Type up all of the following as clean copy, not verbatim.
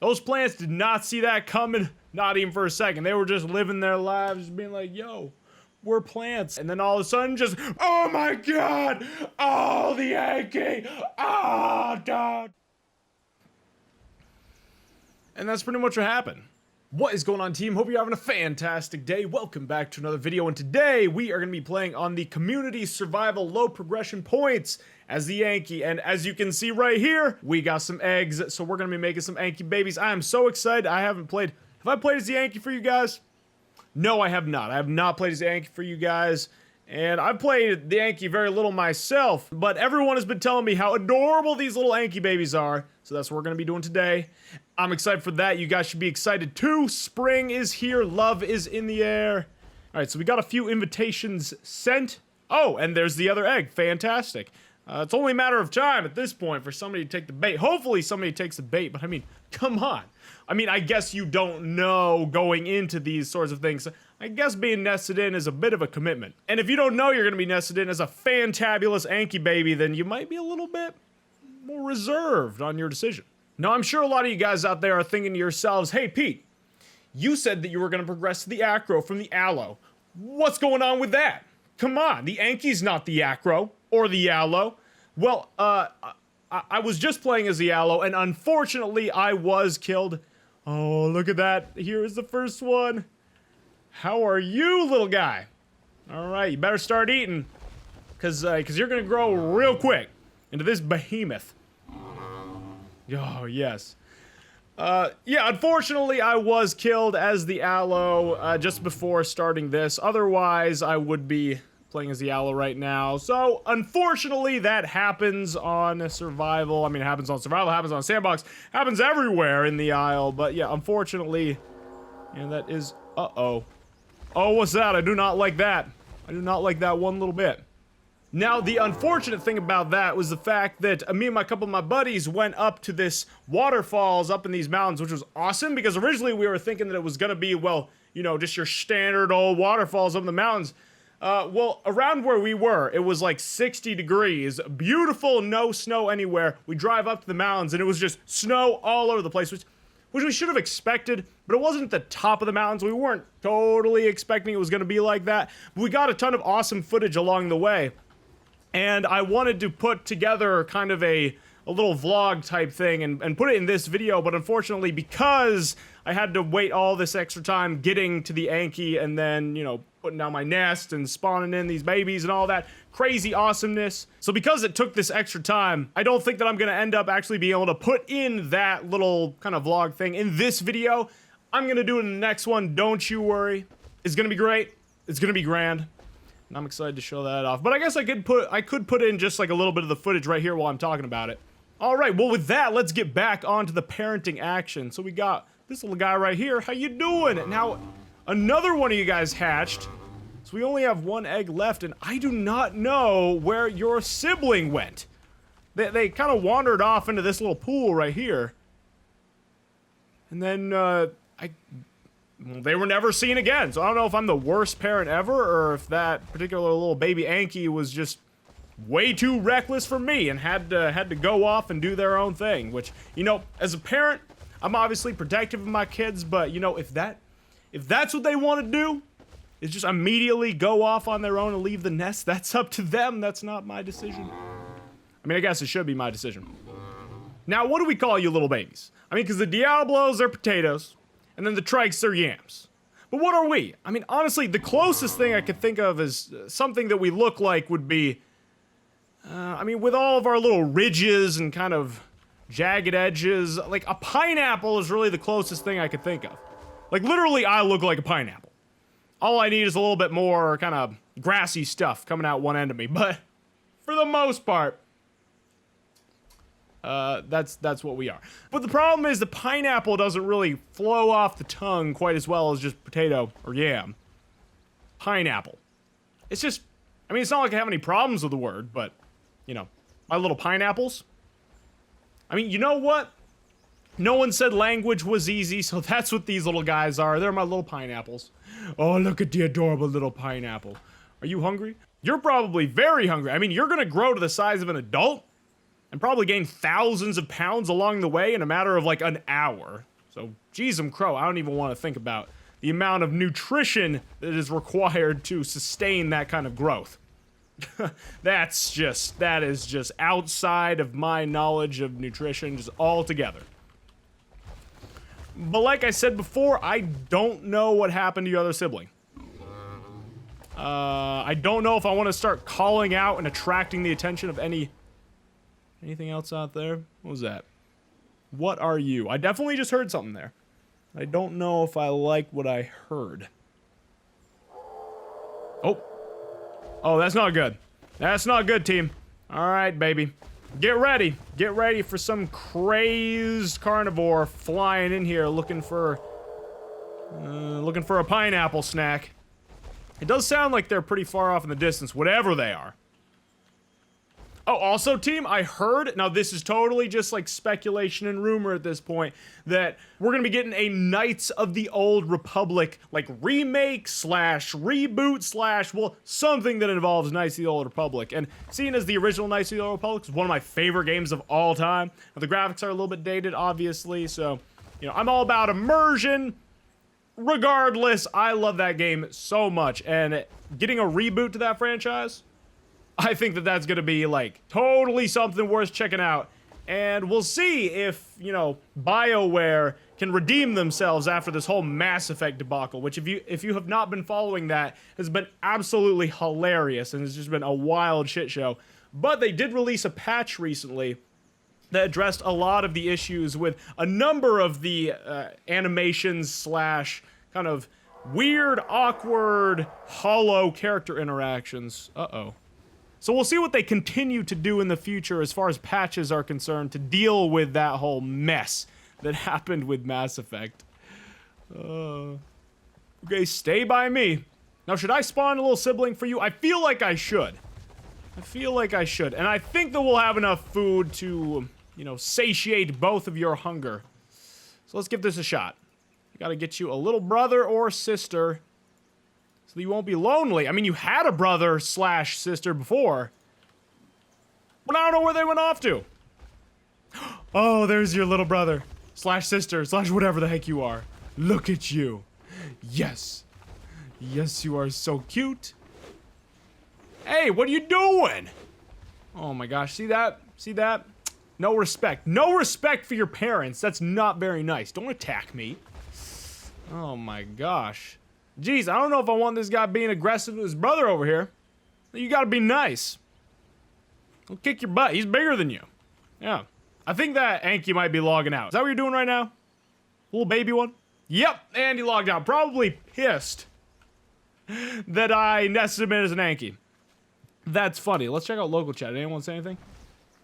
Those plants did not see that coming, not even for a second. They were just living their lives, just being like, yo, we're plants. And then all of a sudden just, oh my God, oh, the Yankee, oh, God. And that's pretty much what happened. What is going on, team? Hope you're having a fantastic day. Welcome back to another video, and today we are going to be playing on the community survival low progression points as the Yankee. And as you can see right here, we got some eggs, so we're going to be making some Yankee babies. I am so excited. I haven't played. Have I played as the Yankee for you guys? No, I have not. I have not played as the Yankee for you guys. And I've played the Yankee very little myself, but everyone has been telling me how adorable these little Yankee babies are. So that's what we're going to be doing today. I'm excited for that. You guys should be excited too. Spring is here. Love is in the air. All right, so we got a few invitations sent. Oh, and there's the other egg. Fantastic. It's only a matter of time at this point for somebody to take the bait. Hopefully somebody takes the bait, but I mean, come on. I mean, I guess you don't know going into these sorts of things. I guess being nested in is a bit of a commitment. And if you don't know you're going to be nested in as a fantabulous Yankee baby, then you might be a little bit more reserved on your decision. Now, I'm sure a lot of you guys out there are thinking to yourselves, hey, Pete, you said that you were going to progress to the acro from the aloe. What's going on with that? Come on, the Yankee's not the acro or the aloe. Well, I was just playing as the aloe, and unfortunately, I was killed. Oh, look at that. Here is the first one. How are you, little guy? All right, you better start eating, because you're going to grow real quick into this behemoth. Oh, yes. Yeah, unfortunately, I was killed as the aloe just before starting this. Otherwise, I would be playing as the aloe right now. So, unfortunately, that happens on survival. I mean, it happens on survival, happens on sandbox, happens everywhere in the Isle. But yeah, unfortunately, and that is, uh-oh. Oh, what's that? I do not like that. I do not like that one little bit. Now, the unfortunate thing about that was the fact that me and a couple of my buddies went up to this waterfalls up in these mountains, which was awesome because originally we were thinking that it was going to be, well, you know, just your standard old waterfalls up in the mountains. Well, around where we were, it was like 60 degrees, beautiful, no snow anywhere. We drive up to the mountains and it was just snow all over the place, which we should have expected, but it wasn't at the top of the mountains. We weren't totally expecting it was going to be like that, but we got a ton of awesome footage along the way. And I wanted to put together kind of a little vlog type thing and put it in this video, but unfortunately, because I had to wait all this extra time getting to the Yankee and then, you know, putting down my nest and spawning in these babies and all that crazy awesomeness. So because it took this extra time, I don't think that I'm gonna end up actually being able to put in that little kind of vlog thing in this video. I'm gonna do it in the next one, don't you worry. It's gonna be great. It's gonna be grand. And I'm excited to show that off. But I guess I could put in just like a little bit of the footage right here while I'm talking about it. All right, well with that, let's get back onto the parenting action. So we got this little guy right here. How you doing? Now, another one of you guys hatched. So we only have one egg left, and I do not know where your sibling went. They kind of wandered off into this little pool right here. And then, they were never seen again, so I don't know if I'm the worst parent ever, or if that particular little baby Yankee was just way too reckless for me and had to go off and do their own thing, which, you know, as a parent, I'm obviously protective of my kids, but, you know, if that's what they want to do, is just immediately go off on their own and leave the nest, that's up to them, that's not my decision. I mean, I guess it should be my decision. Now, what do we call you little babies? I mean, because the Diablos are potatoes, and then the Trikes are yams. But what are we? I mean, honestly, the closest thing I could think of is something that we look like would be, I mean, with all of our little ridges and kind of jagged edges, like a pineapple is really the closest thing I could think of. Like, literally, I look like a pineapple. All I need is a little bit more kind of grassy stuff coming out one end of me, but for the most part, that's what we are. But the problem is the pineapple doesn't really flow off the tongue quite as well as just potato or yam. Pineapple. It's just, I mean, it's not like I have any problems with the word, but, you know, my little pineapples. I mean, you know what? No one said language was easy, so that's what these little guys are. They're my little pineapples. Oh, look at the adorable little pineapple. Are you hungry? You're probably very hungry. I mean, you're gonna grow to the size of an adult and probably gain thousands of pounds along the way in a matter of like an hour. So, geez, crow, I don't even want to think about the amount of nutrition that is required to sustain that kind of growth. That is just outside of my knowledge of nutrition, just altogether. But like I said before, I don't know what happened to your other sibling. I don't know if I want to start calling out and attracting the attention of anything else out there. What was that? What are you? I definitely just heard something there. I don't know if I like what I heard. Oh, that's not good. That's not good, team. All right, baby. Get ready. Get ready for some crazed carnivore flying in here looking for a pineapple snack. It does sound like they're pretty far off in the distance, whatever they are. Oh, also, team, I heard, now this is totally just like speculation and rumor at this point, that we're gonna be getting a Knights of the Old Republic, like remake slash reboot slash, well, something that involves Knights of the Old Republic. And seeing as the original Knights of the Old Republic is one of my favorite games of all time, the graphics are a little bit dated, obviously, so, you know, I'm all about immersion. Regardless, I love that game so much, and getting a reboot to that franchise, I think that that's gonna be, like, totally something worth checking out. And we'll see if, you know, BioWare can redeem themselves after this whole Mass Effect debacle, which if you have not been following that, has been absolutely hilarious, and it's just been a wild shit show. But they did release a patch recently that addressed a lot of the issues with a number of the animations slash kind of weird, awkward, hollow character interactions. Uh-oh. So we'll see what they continue to do in the future as far as patches are concerned to deal with that whole mess that happened with Mass Effect. Okay, stay by me. Now, should I spawn a little sibling for you? I feel like I should. And I think that we'll have enough food to, you know, satiate both of your hunger. So let's give this a shot. You gotta get you a little brother or sister so that you won't be lonely. I mean, you had a brother slash sister before, but I don't know where they went off to. Oh, there's your little brother slash sister slash whatever the heck you are. Look at you. Yes. Yes, you are so cute. Hey, what are you doing? Oh my gosh, see that? See that? No respect. No respect for your parents. That's not very nice. Don't attack me. Oh my gosh. Jeez, I don't know if I want this guy being aggressive to his brother over here. You gotta be nice. He'll kick your butt. He's bigger than you. Yeah. I think that Anky might be logging out. Is that what you're doing right now? Little baby one? Yep, and he logged out. Probably pissed that I nested him in as an Anky. That's funny. Let's check out local chat. Anyone say anything?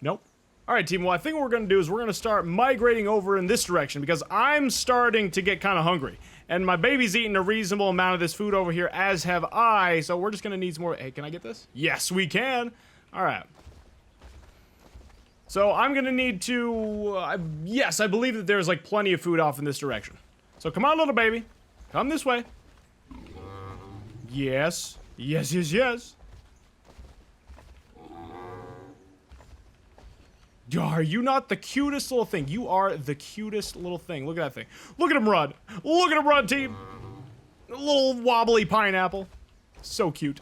Nope. Alright, team. Well, I think what we're going to do is we're going to start migrating over in this direction because I'm starting to get kind of hungry. And my baby's eating a reasonable amount of this food over here, as have I. So we're just going to need some more. Hey, can I get this? Yes, we can. Alright. So I'm going to need to... yes, I believe that there's like plenty of food off in this direction. So come on, little baby. Come this way. Yes. Yes, yes, yes. Are you not the cutest little thing? You are the cutest little thing. Look at that thing. Look at him run. Look at him run, team. A little wobbly pineapple. So cute.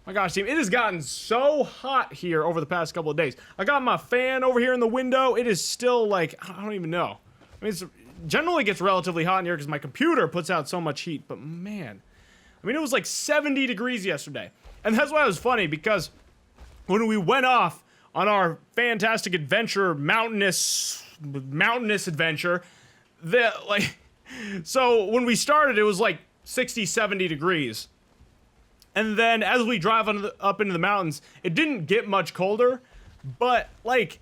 My gosh, team. It has gotten so hot here over the past couple of days. I got my fan over here in the window. It is still like, I don't even know. I mean, it generally gets relatively hot in here because my computer puts out so much heat. But man, I mean, it was like 70 degrees yesterday. And that's why it was funny because when we went off on our fantastic adventure, mountainous adventure, so when we started, it was like 60, 70 degrees. And then as we drive up into the mountains, it didn't get much colder, but like,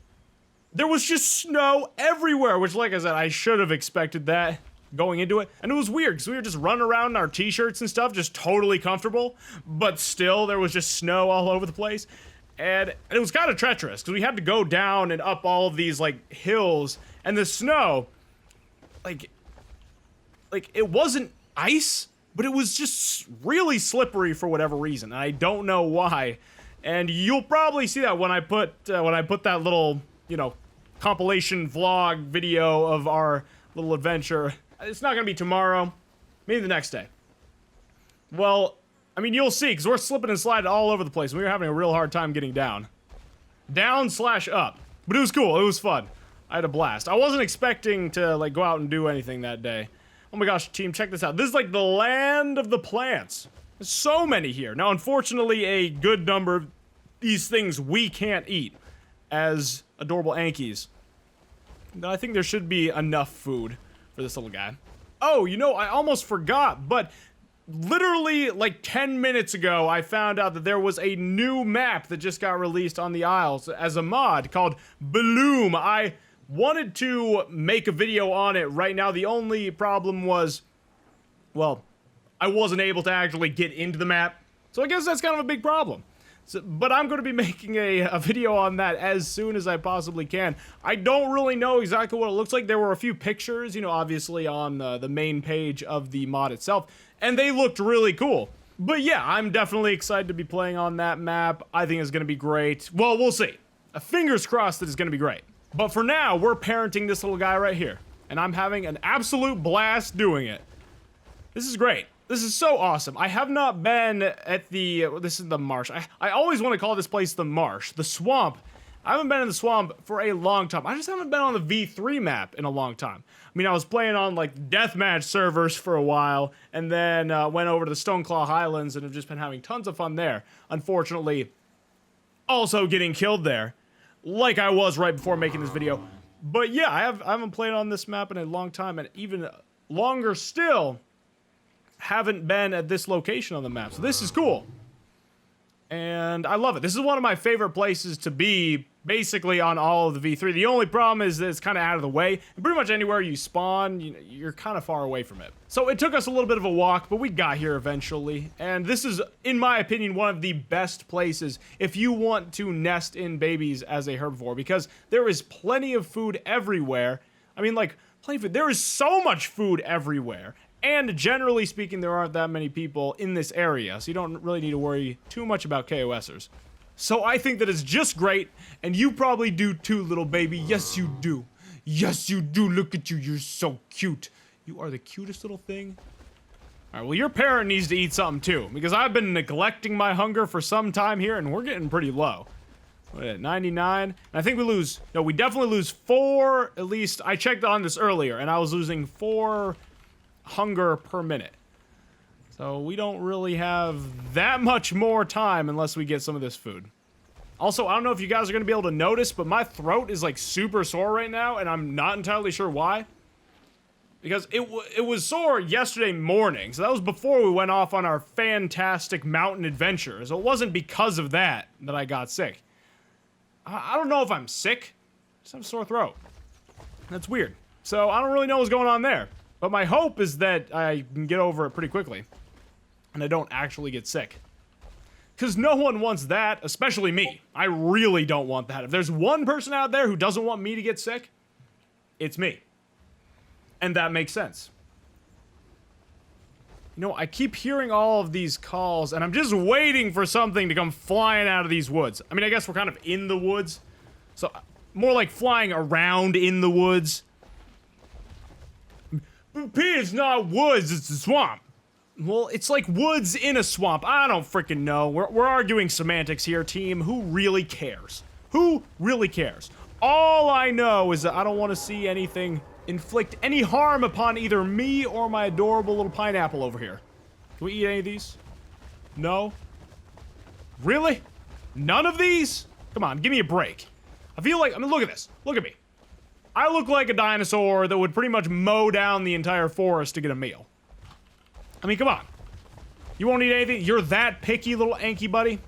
there was just snow everywhere, which like I said, I should have expected that going into it. And it was weird, because we were just running around in our t-shirts and stuff, just totally comfortable, but still there was just snow all over the place. And it was kind of treacherous because we had to go down and up all of these like hills, and the snow, like it wasn't ice, but it was just really slippery for whatever reason. And I don't know why. And you'll probably see that when I put that little, you know, compilation vlog video of our little adventure. It's not gonna be tomorrow, maybe the next day. Well, I mean, you'll see, because we're slipping and sliding all over the place. We were having a real hard time getting down. Down/up. But it was cool, it was fun. I had a blast. I wasn't expecting to, like, go out and do anything that day. Oh my gosh, team, check this out. This is like the land of the plants. There's so many here. Now, unfortunately, a good number of these things we can't eat as adorable Ankies. But I think there should be enough food for this little guy. Oh, you know, I almost forgot, but literally like 10 minutes ago, I found out that there was a new map that just got released on the Isles as a mod called Bloom. I wanted to make a video on it right now. The only problem was, well, I wasn't able to actually get into the map. So I guess that's kind of a big problem. So, but I'm going to be making a video on that as soon as I possibly can. I don't really know exactly what it looks like. There were a few pictures, you know, obviously on the main page of the mod itself, and they looked really cool. But yeah, I'm definitely excited to be playing on that map. I think it's going to be great. Well, we'll see. Fingers crossed that it's going to be great. But for now, we're parenting this little guy right here, and I'm having an absolute blast doing it. This is great. This is so awesome. I have not been at the, this is the marsh. I always want to call this place the marsh, the swamp. I haven't been in the swamp for a long time. I just haven't been on the V3 map in a long time. I mean, I was playing on like deathmatch servers for a while, and then went over to the Stoneclaw Highlands and have just been having tons of fun there. Unfortunately, also getting killed there, like I was right before making this video. But yeah, I haven't played on this map in a long time, and even longer still, haven't been at this location on the map. So this is cool. And I love it. This is one of my favorite places to be, basically on all of the V3. The only problem is that it's kind of out of the way. And pretty much anywhere you spawn, you're kind of far away from it. So it took us a little bit of a walk, but we got here eventually. And this is, in my opinion, one of the best places if you want to nest in babies as a herbivore, because there is plenty of food everywhere. I mean, like, plenty of food. There is so much food everywhere. And generally speaking, there aren't that many people in this area, so you don't really need to worry too much about KOSers. So I think that it's just great, and you probably do too, little baby. Yes, you do. Yes, you do. Look at you. You're so cute. You are the cutest little thing. All right, well, your parent needs to eat something too, because I've been neglecting my hunger for some time here, and we're getting pretty low. What is it, 99? And I think we lose, no, we definitely lose 4, at least. I checked on this earlier, and I was losing 4 hunger per minute. So we don't really have that much more time unless we get some of this food. Also, I don't know if you guys are going to be able to notice, but my throat is like super sore right now, and I'm not entirely sure why. Because it was sore yesterday morning, so that was before we went off on our fantastic mountain adventure. So it wasn't because of that I got sick. I don't know if I'm sick. I just have a sore throat. That's weird. So I don't really know what's going on there. But my hope is that I can get over it pretty quickly, and I don't actually get sick. Because no one wants that, especially me. I really don't want that. If there's one person out there who doesn't want me to get sick, it's me. And that makes sense. You know, I keep hearing all of these calls, and I'm just waiting for something to come flying out of these woods. I mean, I guess we're kind of in the woods, so more like flying around in the woods. P, it's not woods, it's a swamp. Well, it's like woods in a swamp. I don't freaking know. We're arguing semantics here, team. Who really cares? Who really cares? All I know is that I don't want to see anything inflict any harm upon either me or my adorable little pineapple over here. Can we eat any of these? No? Really? None of these? Come on, give me a break. I feel like, I mean, look at this. Look at me. I look like a dinosaur that would pretty much mow down the entire forest to get a meal. I mean, come on. You won't eat anything? You're that picky, little Anky buddy?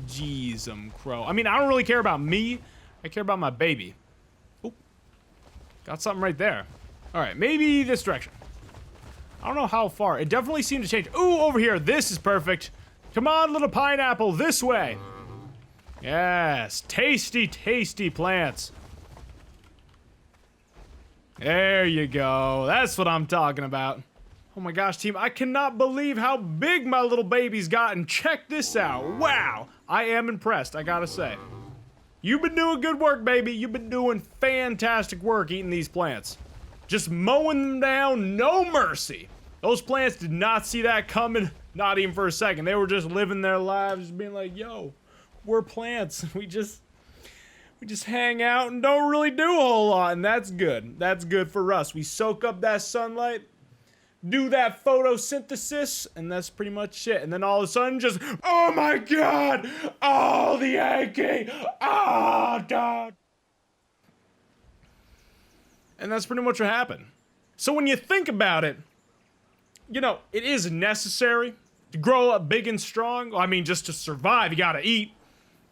Jeez, crow. I mean, I don't really care about me. I care about my baby. Oh, got something right there. All right, maybe this direction. I don't know how far. It definitely seemed to change. Ooh, over here. This is perfect. Come on, little pineapple, this way. Yes, tasty, tasty plants. There you go. That's what I'm talking about. Oh my gosh, team, I cannot believe how big my little baby's gotten. Check this out. Wow. I am impressed, I gotta say. You've been doing good work, baby. You've been doing fantastic work eating these plants. Just mowing them down, no mercy. Those plants did not see that coming, not even for a second. They were just living their lives, just being like, yo, we're plants. We just hang out and don't really do a whole lot, and that's good. That's good for us. We soak up that sunlight, do that photosynthesis, and that's pretty much it. And then all of a sudden, just, oh my god! Oh, the ANKY! Oh, God! And that's pretty much what happened. So when you think about it, you know, it is necessary to grow up big and strong. Well, I mean, just to survive, you gotta eat.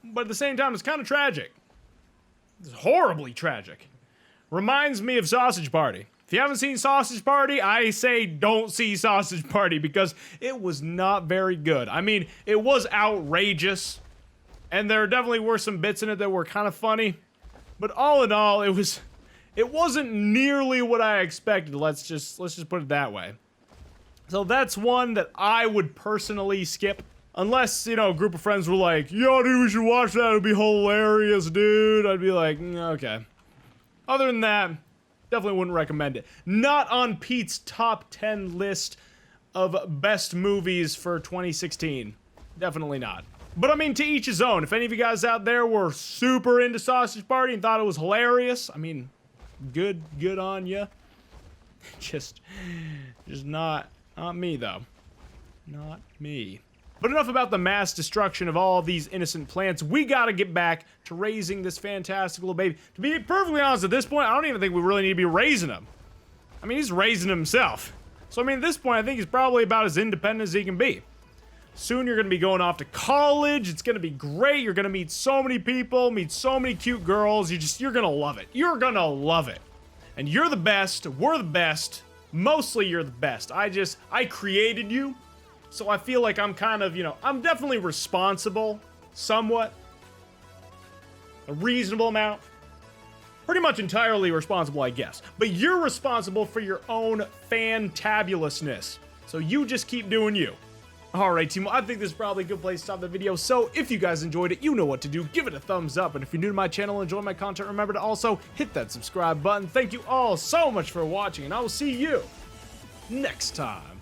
But at the same time, it's kind of tragic. It's horribly tragic. Reminds me of Sausage Party. If you haven't seen Sausage Party, I say don't see Sausage Party because it was not very good. I mean, it was outrageous, and there definitely were some bits in it that were kind of funny, but all in all, it wasn't nearly what I expected. Let's just put it that way. So that's one that I would personally skip. Unless, you know, a group of friends were like, yo, dude, we should watch that. It'd be hilarious, dude. I'd be like, okay. Other than that, definitely wouldn't recommend it. Not on Pete's top 10 list of best movies for 2016. Definitely not. But I mean, to each his own. If any of you guys out there were super into Sausage Party and thought it was hilarious, I mean, good on ya. Just not me, though. Not me. But enough about the mass destruction of all these innocent plants. We gotta get back to raising this fantastic little baby. To be perfectly honest, at this point, I don't even think we really need to be raising him. I mean, he's raising himself. So, I mean, at this point, I think he's probably about as independent as he can be. Soon you're gonna be going off to college. It's gonna be great. You're gonna meet so many people, meet so many cute girls. You're gonna love it. You're gonna love it. And you're the best. We're the best. Mostly you're the best. I created you. So I feel like I'm kind of, you know, I'm definitely responsible, somewhat. A reasonable amount. Pretty much entirely responsible, I guess. But you're responsible for your own fantabulousness. So you just keep doing you. Alright, team, I think this is probably a good place to stop the video. So if you guys enjoyed it, you know what to do. Give it a thumbs up. And if you're new to my channel and enjoy my content, remember to also hit that subscribe button. Thank you all so much for watching, and I will see you next time.